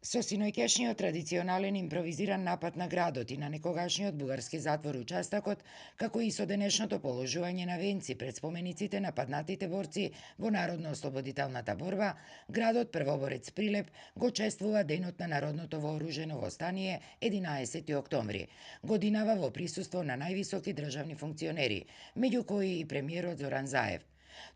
Со синоќешниот традиционален импровизиран напад на градот и на некогашниот бугарски затвор участакот, како и со денешното положување на венци пред спомениците на паднатите борци во Народно-ослободителната борба, градот Првоборец Прилеп го чествува денот на Народното вооружено востание 11 октомври, годинава во присуство на највисоки државни функционери, меѓу кои и премиерот Зоран Заев.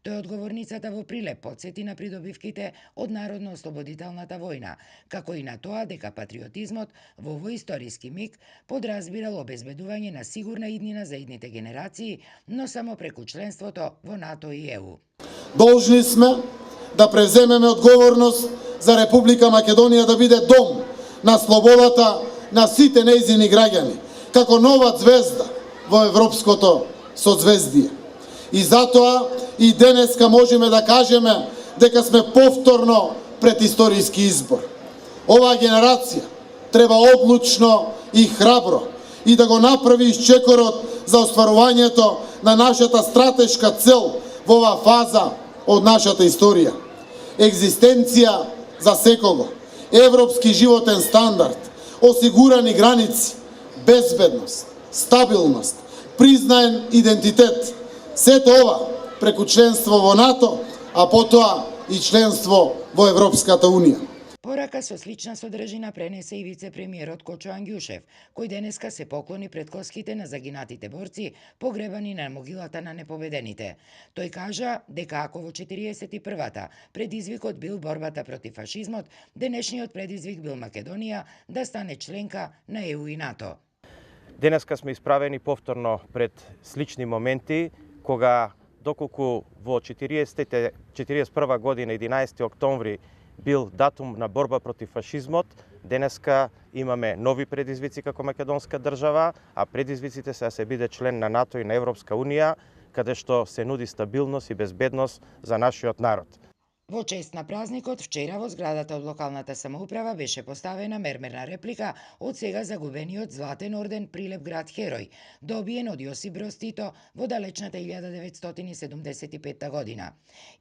Тој одговорницата во Прилеп потсети на придобивките од Народно-ослободителната војна, како и на тоа дека патриотизмот во овој историски миг подразбирал обезбедување на сигурна иднина за идните генерации, но само преку членството во НАТО и ЕУ. Должни сме да преземеме одговорност за Република Македонија да биде дом на слободата на сите нејзини граѓани, како нова звезда во европското созвездие. И затоа и денеска можеме да кажеме дека сме повторно пред историски избор. Оваа генерација треба одлучно и храбро и да го направи исчекорот за остварувањето на нашата стратешка цел во оваа фаза од нашата историја. Екзистенција за секого, европски животен стандард, осигурани граници, безбедност, стабилност, признаен идентитет. Сето ова преку членство во НАТО, а потоа и членство во Европската Унија. Порака со слична содржина пренесе и вице-премиерот Кочо Ангјушев, кој денеска се поклони пред коските на загинатите борци, погребани на могилата на непобедените. Тој кажа дека ако во 41-та предизвикот бил борбата против фашизмот, денешниот предизвик бил Македонија да стане членка на ЕУ и НАТО. Денеска сме исправени повторно пред слични моменти, кога доколку во 41 година 11 октомври бил датум на борба против фашизмот, денеска имаме нови предизвици како македонска држава, а предизвиците се да се биде член на НАТО и на Европска Унија, каде што се нуди стабилност и безбедност за нашиот народ. Во чест на празникот, вчера во зградата од локалната самоуправа беше поставена мермерна реплика од сега загубениот златен орден Прилеп град Херој, добиен од Јосип Броз Тито во далечната 1975 година.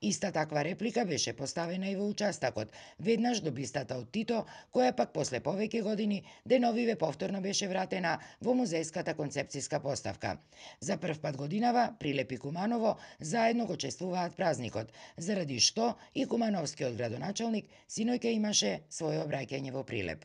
Иста таква реплика беше поставена и во участакот, веднаш до бистата од Тито, која пак после повеќе години деновиве повторно беше вратена во музејската концепцијска поставка. За прв пат годинава Прилеп и Куманово заедно го чествуваат празникот, заради што и кумановскиот градоначалник синоќа имаше свое обраќање во Прилеп.